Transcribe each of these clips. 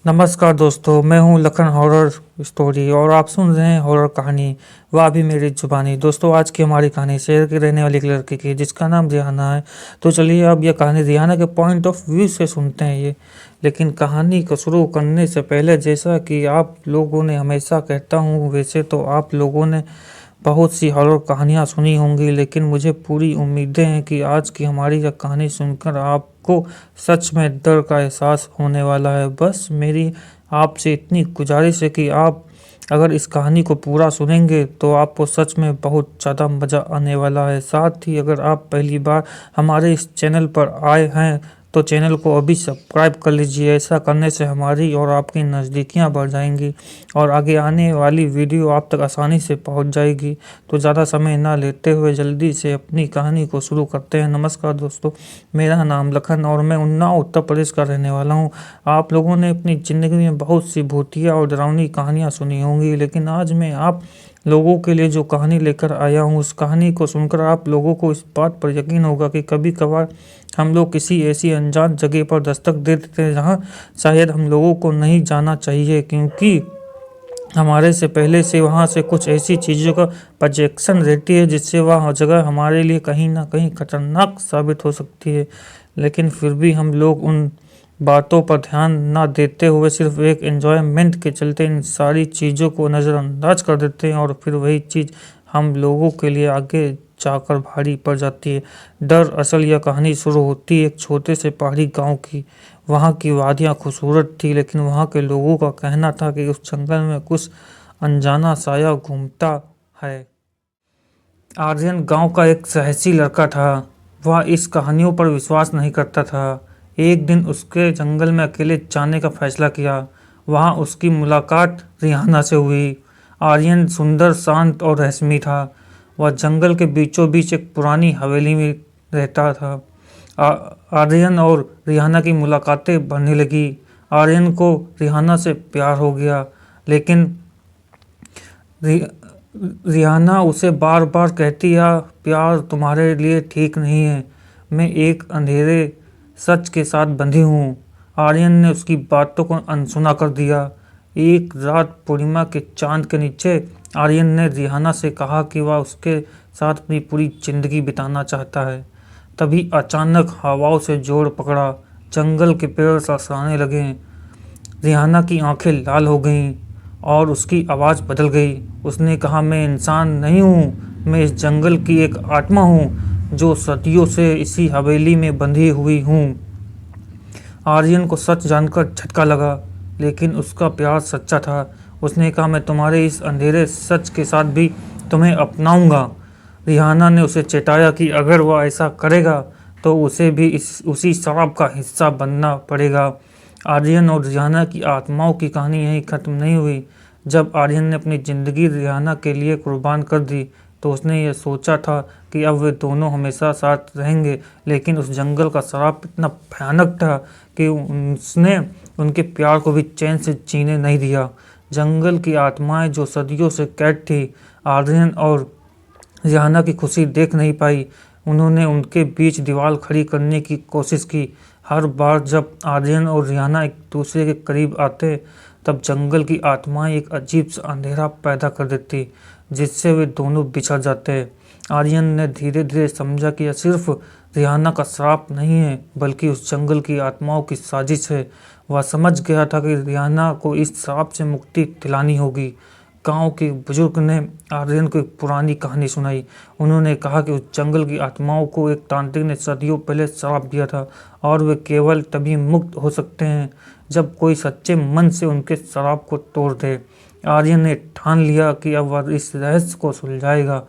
नमस्कार दोस्तों, मैं हूं लखन हॉरर स्टोरी और आप सुन रहे हैं हॉरर कहानी वह भी मेरी जुबानी। दोस्तों, आज की हमारी कहानी शहर की रहने वाली एक लड़की की जिसका नाम रिहाना है। तो चलिए अब यह कहानी रिहाना के पॉइंट ऑफ व्यू से सुनते हैं ये। लेकिन कहानी को शुरू करने से पहले, जैसा कि आप लोगों ने हमेशा कहता हूँ, वैसे तो आप लोगों ने बहुत सी हॉरर कहानियाँ सुनी होंगी, लेकिन मुझे पूरी उम्मीदें हैं कि आज की हमारी यह कहानी सुनकर आपको सच में डर का एहसास होने वाला है। बस मेरी आपसे इतनी गुजारिश है कि आप अगर इस कहानी को पूरा सुनेंगे तो आपको सच में बहुत ज़्यादा मज़ा आने वाला है। साथ ही अगर आप पहली बार हमारे इस चैनल पर आए हैं तो चैनल को अभी सब्सक्राइब कर लीजिए। ऐसा करने से हमारी और आपकी नज़दीकियाँ बढ़ जाएंगी और आगे आने वाली वीडियो आप तक आसानी से पहुंच जाएगी। तो ज़्यादा समय ना लेते हुए जल्दी से अपनी कहानी को शुरू करते हैं। नमस्कार दोस्तों, मेरा नाम लखन और मैं उन्नाव उत्तर प्रदेश का रहने वाला हूँ। आप लोगों ने अपनी ज़िंदगी में बहुत सी भूतिया और डरावनी कहानियाँ सुनी होंगी, लेकिन आज मैं आप लोगों के लिए जो कहानी लेकर आया हूँ, उस कहानी को सुनकर आप लोगों को इस बात पर यकीन होगा कि कभी कभार हम लोग किसी ऐसी अनजान जगह पर दस्तक दे देते हैं जहाँ शायद हम लोगों को नहीं जाना चाहिए, क्योंकि हमारे से पहले से वहाँ से कुछ ऐसी चीज़ों का प्रोजेक्शन रहती है जिससे वह जगह हमारे लिए कहीं ना कहीं खतरनाक साबित हो सकती है। लेकिन फिर भी हम लोग उन बातों पर ध्यान ना देते हुए सिर्फ एक एंजॉयमेंट के चलते इन सारी चीज़ों को नज़रअंदाज कर देते हैं और फिर वही चीज़ हम लोगों के लिए आगे जाकर भारी पड़ जाती है। दरअसल यह कहानी शुरू होती है एक छोटे से पहाड़ी गांव की। वहाँ की वादियाँ खूबसूरत थी, लेकिन वहाँ के लोगों का कहना था कि उस जंगल में कुछ अनजाना साया घूमता है। आर्यन गांव का एक साहसी लड़का था। वह इस कहानियों पर विश्वास नहीं करता था। एक दिन उसके जंगल में अकेले जाने का फैसला किया। वहां उसकी मुलाकात रिहाना से हुई। आर्यन सुंदर, शांत और रहस्यमय था। वह जंगल के बीचों बीच एक पुरानी हवेली में रहता था। आर्यन और रिहाना की मुलाकातें बढ़ने लगी। आर्यन को रिहाना से प्यार हो गया, लेकिन रिहाना उसे बार बार कहती है, प्यार तुम्हारे लिए ठीक नहीं है, मैं एक अंधेरे सच के साथ बंधी हूँ। आर्यन ने उसकी बातों को अनसुना कर दिया। एक रात पूर्णिमा के चांद के नीचे आर्यन ने रिहाना से कहा कि वह उसके साथ अपनी पूरी जिंदगी बिताना चाहता है। तभी अचानक हवाओं से जोर पकड़ा। जंगल के पेड़ सरसराने लगे। रिहाना की आंखें लाल हो गईं और उसकी आवाज़ बदल गई। उसने कहा, मैं इंसान नहीं हूँ, मैं इस जंगल की एक आत्मा हूँ जो सदियों से इसी हवेली में बंधी हुई हूँ। आर्यन को सच जानकर झटका लगा, लेकिन उसका प्यार सच्चा था। उसने कहा, मैं तुम्हारे इस अंधेरे सच के साथ भी तुम्हें अपनाऊंगा। रिहाना ने उसे चेताया कि अगर वह ऐसा करेगा तो उसे भी उसी शराब का हिस्सा बनना पड़ेगा। आर्यन और रिहाना की आत्माओं की कहानी यहीं खत्म नहीं हुई। जब आर्यन ने अपनी ज़िंदगी रिहाना के लिए कुर्बान कर दी तो उसने यह सोचा था कि अब वे दोनों हमेशा साथ रहेंगे, लेकिन उस जंगल का श्राप इतना भयानक था कि उसने उनके प्यार को भी चैन से जीने नहीं दिया। जंगल की आत्माएं जो सदियों से कैद थी, आर्यन और रिहाना की खुशी देख नहीं पाई। उन्होंने उनके बीच दीवार खड़ी करने की कोशिश की। हर बार जब आर्यन और रिहाना एक दूसरे के करीब आते तब जंगल की आत्माएं एक अजीब सा अंधेरा पैदा कर देती जिससे वे दोनों बिछड़ जाते। आर्यन ने धीरे धीरे समझा कि यह सिर्फ रिहाना का श्राप नहीं है, बल्कि उस जंगल की आत्माओं की साजिश है। वह समझ गया था कि रिहाना को इस श्राप से मुक्ति दिलानी होगी। गांव के बुजुर्ग ने आर्यन को एक पुरानी कहानी सुनाई। उन्होंने कहा कि उस जंगल की आत्माओं को एक तांत्रिक ने सदियों पहले श्राप दिया था और वे केवल तभी मुक्त हो सकते हैं जब कोई सच्चे मन से उनके श्राप को तोड़ दे। आर्यन ने ठान लिया कि अब वह इस रहस्य को सुलझाएगा,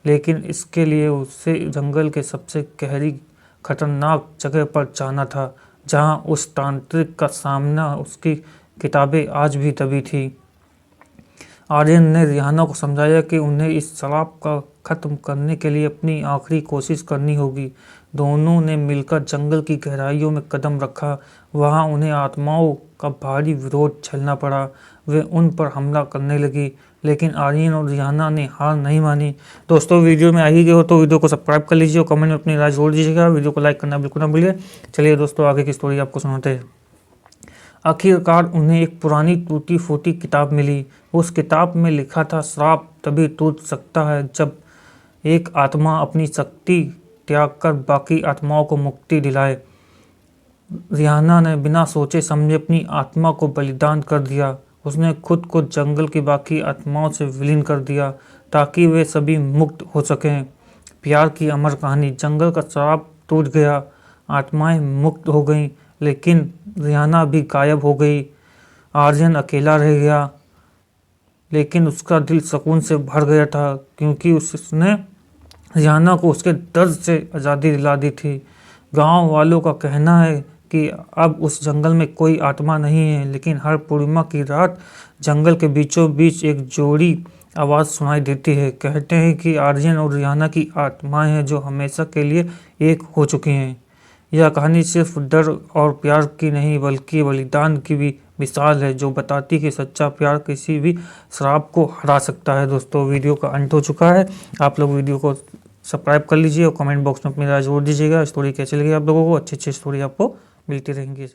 लेकिन इसके लिए उसे जंगल के सबसे गहरी खतरनाक जगह पर जाना था, जहां उस तांत्रिक का सामना उसकी किताबें आज भी दबी थी। आर्यन ने रिहाना को समझाया कि उन्हें इस श्राप का खत्म करने के लिए अपनी आखिरी कोशिश करनी होगी। दोनों ने मिलकर जंगल की गहराइयों में कदम रखा। वहां उन्हें आत्माओं का भारी विरोध झेलना पड़ा। वे उन पर हमला करने लगी, लेकिन आर्यन और रिहाना ने हार नहीं मानी। दोस्तों, वीडियो में आ ही गए हो तो वीडियो को सब्सक्राइब कर लीजिए और कमेंट में अपनी राय जोड़ दीजिएगा। वीडियो को लाइक करना बिल्कुल ना भूलिए। चलिए दोस्तों, आगे की स्टोरी आपको सुनाते हैं। आखिरकार उन्हें एक पुरानी टूटी फूटी किताब मिली। उस किताब में लिखा था, श्राप तभी टूट सकता है जब एक आत्मा अपनी शक्ति त्याग कर बाकी आत्माओं को मुक्ति दिलाए। रिहाना ने बिना सोचे समझे अपनी आत्मा को बलिदान कर दिया। उसने खुद को जंगल की बाकी आत्माओं से विलीन कर दिया ताकि वे सभी मुक्त हो सकें। प्यार की अमर कहानी। जंगल का श्राप टूट गया, आत्माएं मुक्त हो गईं, लेकिन रिहाना भी गायब हो गई। आर्यन अकेला रह गया, लेकिन उसका दिल सुकून से भर गया था क्योंकि उसने रिहाना को उसके दर्द से आज़ादी दिला दी थी। गांव वालों का कहना है कि अब उस जंगल में कोई आत्मा नहीं है, लेकिन हर पूर्णिमा की रात जंगल के बीचों बीच एक जोड़ी आवाज़ सुनाई देती है। कहते हैं कि आर्यन और रिहाना की आत्माएं हैं जो हमेशा के लिए एक हो चुकी हैं। यह कहानी सिर्फ डर और प्यार की नहीं बल्कि बलिदान की भी मिसाल है, जो बताती है कि सच्चा प्यार किसी भी श्राप को हरा सकता है। दोस्तों, वीडियो का अंत हो चुका है। आप लोग वीडियो को सब्सक्राइब कर लीजिए और कमेंट बॉक्स में अपनी राय जोड़ दीजिएगा। स्टोरी कैसी लगी आप लोगों को। अच्छी अच्छी स्टोरी आपको मिलती रहेंगी।